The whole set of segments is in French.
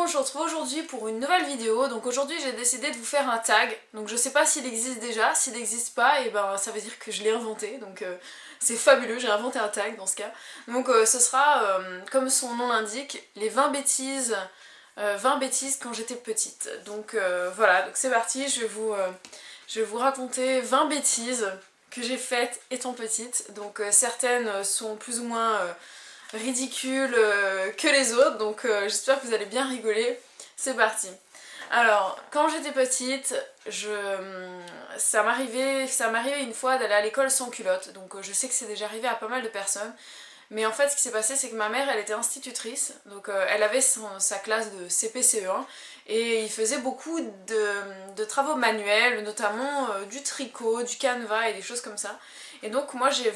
je vous retrouve aujourd'hui pour une nouvelle vidéo. Donc aujourd'hui j'ai décidé de vous faire un tag. Donc je sais pas s'il existe déjà, s'il n'existe pas, et ben ça veut dire que je l'ai inventé. Donc c'est fabuleux, j'ai inventé un tag dans ce cas. Donc ce sera, comme son nom l'indique, les 20 bêtises, 20 bêtises quand j'étais petite. Donc voilà, donc c'est parti, je vais vous raconter 20 bêtises que j'ai faites étant petite. Donc certaines sont plus ou moins ridicules que les autres, donc j'espère que vous allez bien rigoler. C'est parti. Alors, quand j'étais petite, ça m'arrivait une fois d'aller à l'école sans culotte, donc je sais que c'est déjà arrivé à pas mal de personnes. Mais en fait, ce qui s'est passé, c'est que ma mère, elle était institutrice, donc elle avait sa classe de CP-CE1, et il faisait beaucoup de travaux manuels, notamment du tricot, du canevas et des choses comme ça. Et donc moi j'ai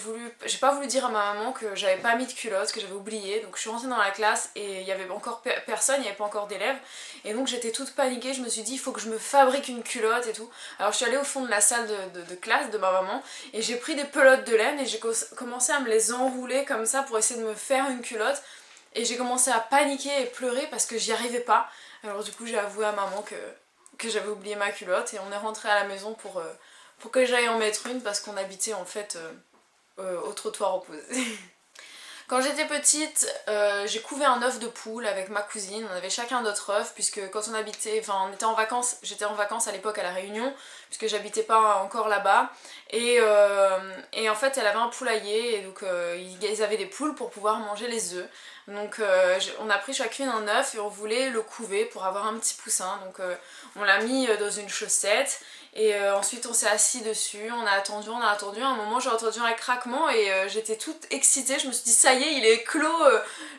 pas voulu dire à ma maman que j'avais pas mis de culotte, que j'avais oublié, donc je suis rentrée dans la classe et il y avait encore personne, il n'y avait pas encore d'élèves, et donc j'étais toute paniquée, je me suis dit il faut que je me fabrique une culotte et tout. Alors je suis allée au fond de la salle de classe de ma maman, et j'ai pris des pelotes de laine et j'ai commencé à me les enrouler comme ça pour essayer de me faire une culotte, et j'ai commencé à paniquer et pleurer parce que j'y arrivais pas. Alors du coup j'ai avoué à maman que j'avais oublié ma culotte, et on est rentré à la maison pour que j'aille en mettre une parce qu'on habitait en fait au trottoir opposé. Quand j'étais petite, j'ai couvé un œuf de poule avec ma cousine, on avait chacun notre œuf, puisque quand on habitait, enfin on était en vacances, j'étais en vacances à l'époque à La Réunion, puisque j'habitais pas encore là-bas, et en fait elle avait un poulailler, et donc ils avaient des poules pour pouvoir manger les œufs. Donc on a pris chacune un œuf et on voulait le couver pour avoir un petit poussin, donc on l'a mis dans une chaussette, et ensuite on s'est assis dessus, on a attendu, à un moment j'ai entendu un craquement et j'étais toute excitée, je me suis dit ça y est, il est clos,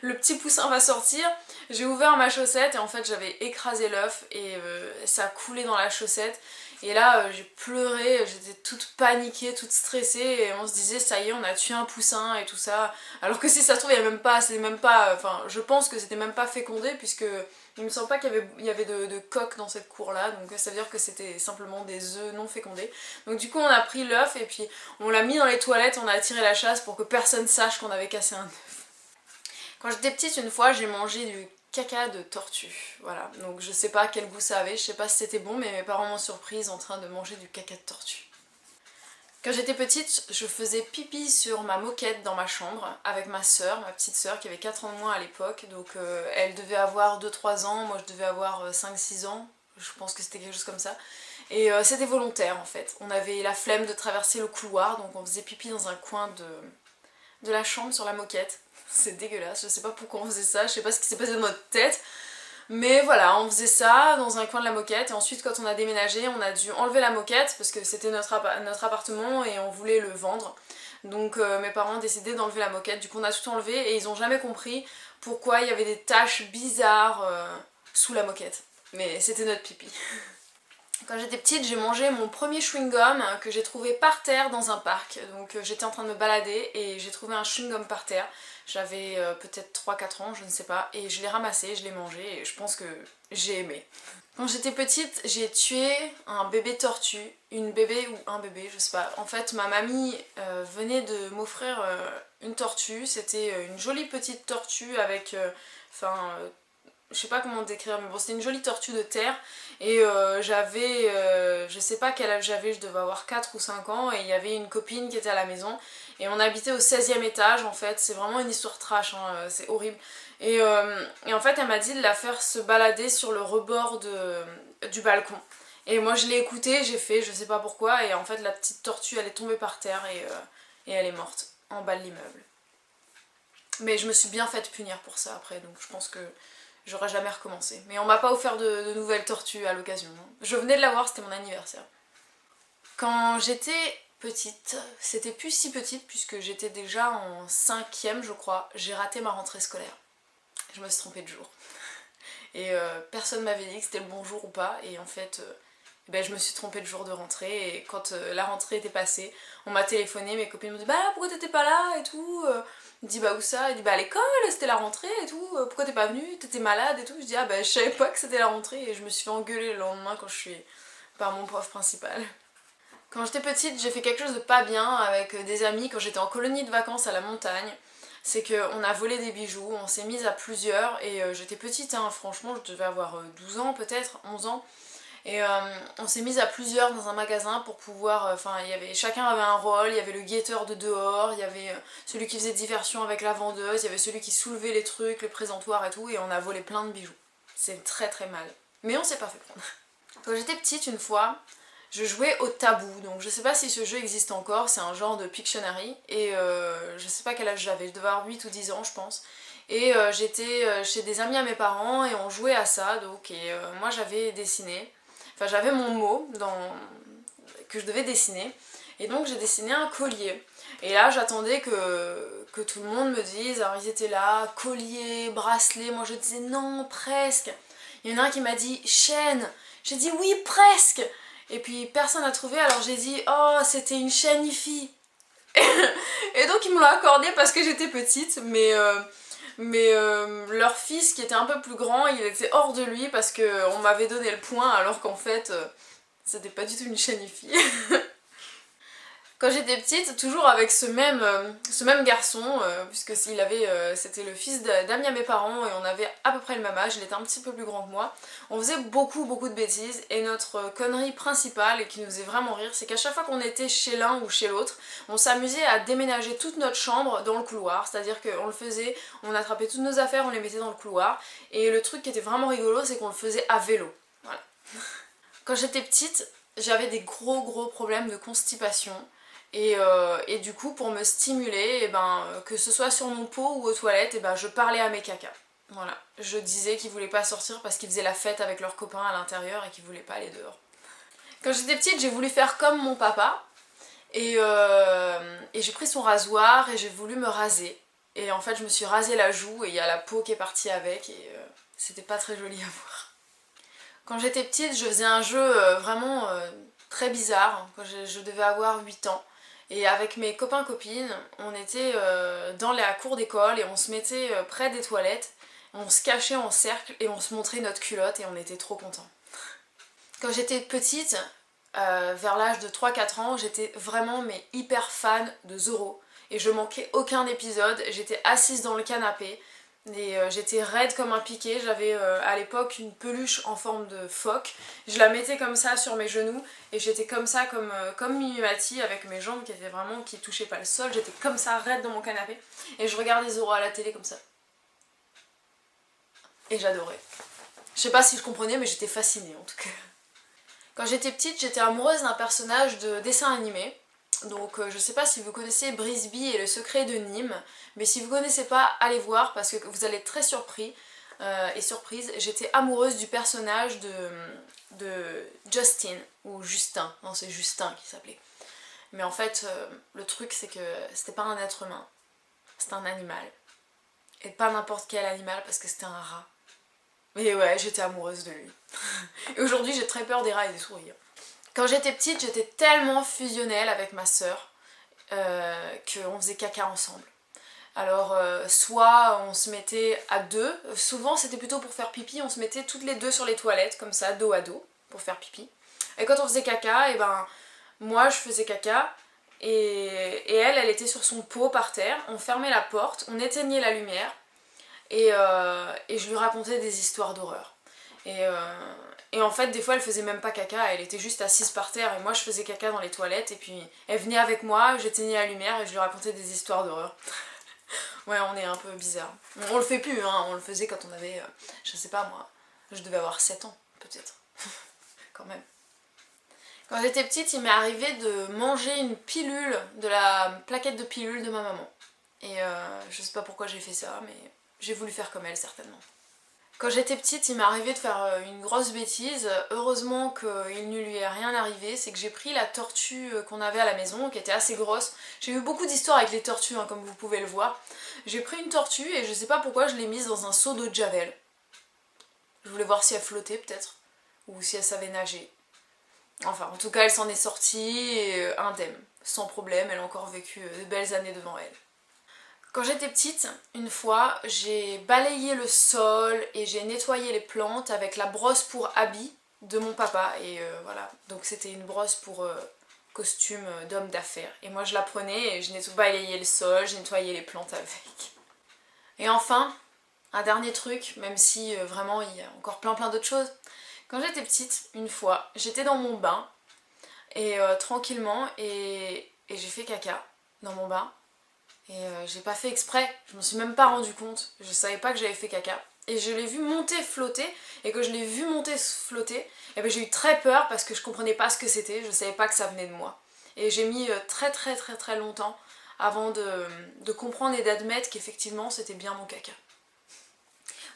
le petit poussin va sortir. J'ai ouvert ma chaussette et en fait j'avais écrasé l'œuf et ça a coulé dans la chaussette. Et là j'ai pleuré, j'étais toute paniquée, toute stressée, et on se disait ça y est, on a tué un poussin et tout ça. Alors que si ça se trouve, il y a même pas, c'est même pas, enfin je pense que c'était même pas fécondé, puisque il me semble pas qu'il y avait de coques dans cette cour là, donc ça veut dire que c'était simplement des œufs non fécondés. Donc du coup on a pris l'œuf et puis on l'a mis dans les toilettes, on a tiré la chasse pour que personne sache qu'on avait cassé un œuf. Quand j'étais petite, une fois j'ai mangé du caca de tortue, voilà, donc je sais pas quel goût ça avait, je sais pas si c'était bon, mais mes parents m'ont surprise en train de manger du caca de tortue. Quand j'étais petite, je faisais pipi sur ma moquette dans ma chambre avec ma soeur, ma petite soeur qui avait 4 ans de moins à l'époque, donc elle devait avoir 2-3 ans, moi je devais avoir 5-6 ans, je pense que c'était quelque chose comme ça. Et c'était volontaire en fait, on avait la flemme de traverser le couloir, donc on faisait pipi dans un coin de la chambre sur la moquette. C'est dégueulasse, je sais pas pourquoi on faisait ça, je sais pas ce qui s'est passé dans notre tête. Mais voilà, on faisait ça dans un coin de la moquette, et ensuite quand on a déménagé, on a dû enlever la moquette parce que c'était notre appartement et on voulait le vendre. Donc mes parents ont décidé d'enlever la moquette, du coup on a tout enlevé et ils ont jamais compris pourquoi il y avait des taches bizarres sous la moquette. Mais c'était notre pipi. Quand j'étais petite, j'ai mangé mon premier chewing-gum que j'ai trouvé par terre dans un parc. Donc j'étais en train de me balader et j'ai trouvé un chewing-gum par terre. J'avais peut-être 3-4 ans, je ne sais pas, et je l'ai ramassé, je l'ai mangé, et je pense que j'ai aimé. Quand j'étais petite, j'ai tué un bébé tortue, une bébé ou un bébé, je sais pas. En fait, ma mamie venait de m'offrir une tortue, c'était une jolie petite tortue avec, je sais pas comment décrire, mais bon, c'était une jolie tortue de terre, et je sais pas quel âge j'avais, je devais avoir 4 ou 5 ans, et il y avait une copine qui était à la maison, et on habitait au 16e étage en fait, c'est vraiment une histoire trash, hein, c'est horrible. Et en fait elle m'a dit de la faire se balader sur le rebord du balcon. Et moi je l'ai écoutée, j'ai fait, je sais pas pourquoi, et en fait la petite tortue elle est tombée par terre et elle est morte en bas de l'immeuble. Mais je me suis bien faite punir pour ça après, donc je pense que j'aurais jamais recommencé. Mais on m'a pas offert de nouvelles tortues à l'occasion. Je venais de l'avoir, c'était mon anniversaire. Quand j'étais petite, c'était plus si petite puisque j'étais déjà en 5e je crois, j'ai raté ma rentrée scolaire. Je me suis trompée de jour. Et personne m'avait dit que c'était le bon jour ou pas, et en fait je me suis trompée de jour de rentrée, et quand la rentrée était passée, on m'a téléphoné, mes copines m'ont dit bah pourquoi t'étais pas là et tout. Je dis bah où ça? Elle dit bah à l'école, c'était la rentrée et tout, pourquoi t'es pas venue? T'étais malade et tout. Je dis ah bah je savais pas que c'était la rentrée, et je me suis fait engueuler le lendemain quand je suis par mon prof principal. Quand j'étais petite, j'ai fait quelque chose de pas bien avec des amis quand j'étais en colonie de vacances à la montagne. c'est qu'on a volé des bijoux, on s'est mis à plusieurs, et j'étais petite, hein, franchement je devais avoir 12 ans peut-être, 11 ans, et on s'est mis à plusieurs dans un magasin pour pouvoir, enfin chacun avait un rôle, il y avait le guetteur de dehors, il y avait celui qui faisait diversion avec la vendeuse, il y avait celui qui soulevait les trucs, les présentoirs et tout, et on a volé plein de bijoux. C'est très très mal. Mais on s'est pas fait prendre. Quand j'étais petite, une fois, je jouais au tabou, donc je sais pas si ce jeu existe encore, c'est un genre de Pictionary, et je sais pas quel âge j'avais, je devais avoir 8 ou 10 ans je pense. Et j'étais chez des amis à mes parents et on jouait à ça, donc, et moi j'avais dessiné, enfin j'avais mon mot que je devais dessiner, et donc j'ai dessiné un collier. Et là j'attendais que tout le monde me dise, alors ils étaient là, collier, bracelet, moi je disais non, presque. Il y en a un qui m'a dit chaîne, j'ai dit oui, presque. Et puis personne n'a trouvé, alors j'ai dit oh, c'était une chaîne IFI. Et donc ils me l'ont accordé parce que j'étais petite, mais leur fils qui était un peu plus grand, il était hors de lui parce qu'on m'avait donné le point alors qu'en fait c'était pas du tout une chaîne IFI. Quand j'étais petite, toujours avec ce même garçon, puisque c'était le fils d'amis à mes parents et on avait à peu près le même âge, il était un petit peu plus grand que moi, on faisait beaucoup de bêtises et notre connerie principale et qui nous faisait vraiment rire, c'est qu'à chaque fois qu'on était chez l'un ou chez l'autre, on s'amusait à déménager toute notre chambre dans le couloir, c'est-à-dire qu'on le faisait, on attrapait toutes nos affaires, on les mettait dans le couloir, et le truc qui était vraiment rigolo, c'est qu'on le faisait à vélo. Voilà. Quand j'étais petite, j'avais des gros problèmes de constipation. Et du coup, pour me stimuler, et que ce soit sur mon pot ou aux toilettes, je parlais à mes cacas. Voilà. Je disais qu'ils voulaient pas sortir parce qu'ils faisaient la fête avec leurs copains à l'intérieur et qu'ils voulaient pas aller dehors. Quand j'étais petite, j'ai voulu faire comme mon papa. Et j'ai pris son rasoir et j'ai voulu me raser. Et en fait, je me suis rasé la joue et il y a la peau qui est partie avec. Et c'était pas très joli à voir. Quand j'étais petite, je faisais un jeu vraiment très bizarre. Quand je devais avoir 8 ans. Et avec mes copains-copines, on était dans la cour d'école et on se mettait près des toilettes, on se cachait en cercle et on se montrait notre culotte et on était trop contents. Quand j'étais petite, vers l'âge de 3-4 ans, j'étais vraiment hyper fan de Zorro. Et je manquais aucun épisode, j'étais assise dans le canapé, et j'étais raide comme un piquet, j'avais à l'époque une peluche en forme de phoque, je la mettais comme ça sur mes genoux et j'étais comme ça comme Mimimati avec mes jambes qui touchaient pas le sol, j'étais comme ça raide dans mon canapé et je regardais Zorro à la télé comme ça. Et j'adorais. Je sais pas si je comprenais mais j'étais fascinée en tout cas. Quand j'étais petite, j'étais amoureuse d'un personnage de dessin animé. Donc je sais pas si vous connaissez Brisby et le secret de Nîmes, mais si vous connaissez pas, allez voir parce que vous allez être très surpris et surprise. J'étais amoureuse du personnage de Justin, ou Justin, non c'est Justin qui s'appelait. Mais en fait, le truc c'est que c'était pas un être humain, c'était un animal. Et pas n'importe quel animal parce que c'était un rat. Mais ouais, j'étais amoureuse de lui. Et aujourd'hui j'ai très peur des rats et des souris. Quand j'étais petite, j'étais tellement fusionnelle avec ma sœur qu'on faisait caca ensemble. Alors, soit on se mettait à deux, souvent c'était plutôt pour faire pipi, on se mettait toutes les deux sur les toilettes, comme ça, dos à dos, pour faire pipi. Et quand on faisait caca, moi je faisais caca, et elle était sur son pot par terre, on fermait la porte, on éteignait la lumière, et je lui racontais des histoires d'horreur. Et en fait, des fois, elle faisait même pas caca, elle était juste assise par terre et moi je faisais caca dans les toilettes et puis elle venait avec moi, j'éteignais la lumière et je lui racontais des histoires d'horreur. Ouais, on est un peu bizarre. On le fait plus, hein, on le faisait quand on avait, je sais pas moi, je devais avoir 7 ans peut-être, quand même. Quand j'étais petite, il m'est arrivé de manger une pilule, de la plaquette de pilule de ma maman. Et je sais pas pourquoi j'ai fait ça, mais j'ai voulu faire comme elle certainement. Quand j'étais petite, il m'est arrivé de faire une grosse bêtise. Heureusement qu'il ne lui est rien arrivé. C'est que j'ai pris la tortue qu'on avait à la maison, qui était assez grosse. J'ai eu beaucoup d'histoires avec les tortues, hein, comme vous pouvez le voir. J'ai pris une tortue et je sais pas pourquoi je l'ai mise dans un seau d'eau de javel. Je voulais voir si elle flottait peut-être, ou si elle savait nager. Enfin, en tout cas, elle s'en est sortie indemne, sans problème. Elle a encore vécu de belles années devant elle. Quand j'étais petite, une fois, j'ai balayé le sol et j'ai nettoyé les plantes avec la brosse pour habits de mon papa. Et voilà, donc c'était une brosse pour costume d'homme d'affaires. Et moi je la prenais et je balayais le sol, je nettoyais les plantes avec. Et enfin, un dernier truc, même si vraiment il y a encore plein d'autres choses. Quand j'étais petite, une fois, j'étais dans mon bain, et tranquillement, et j'ai fait caca dans mon bain. Et j'ai pas fait exprès, je me suis même pas rendu compte, je savais pas que j'avais fait caca. Et je l'ai vu monter, flotter, et que je l'ai vu monter, flotter, et ben j'ai eu très peur parce que je comprenais pas ce que c'était, je savais pas que ça venait de moi. Et j'ai mis très longtemps avant de comprendre et d'admettre qu'effectivement c'était bien mon caca.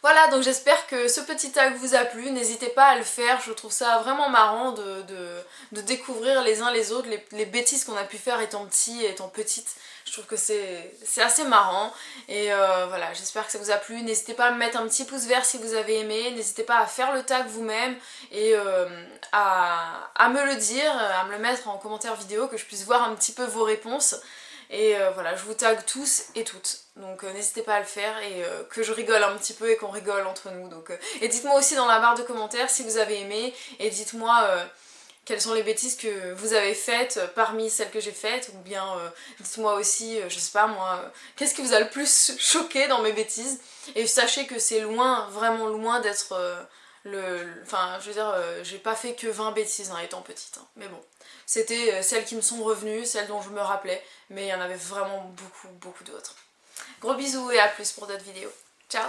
Voilà, donc j'espère que ce petit tag vous a plu, n'hésitez pas à le faire, je trouve ça vraiment marrant de découvrir les uns les autres les bêtises qu'on a pu faire étant petit, étant petite. Je trouve que c'est assez marrant, et voilà, j'espère que ça vous a plu. N'hésitez pas à me mettre un petit pouce vert si vous avez aimé, n'hésitez pas à faire le tag vous-même, et à me le dire, à me le mettre en commentaire vidéo, que je puisse voir un petit peu vos réponses. Et voilà, je vous tag tous et toutes, donc n'hésitez pas à le faire, et que je rigole un petit peu et qu'on rigole entre nous. Donc, et dites-moi aussi dans la barre de commentaires si vous avez aimé, et dites-moi quelles sont les bêtises que vous avez faites parmi celles que j'ai faites, ou bien dites-moi aussi, je sais pas moi, qu'est-ce qui vous a le plus choqué dans mes bêtises. Et sachez que c'est loin, vraiment loin d'être enfin, je veux dire, j'ai pas fait que 20 bêtises étant petite, hein. Mais bon, c'était celles qui me sont revenues, celles dont je me rappelais, mais il y en avait vraiment beaucoup d'autres. Gros bisous et à plus pour d'autres vidéos. Ciao!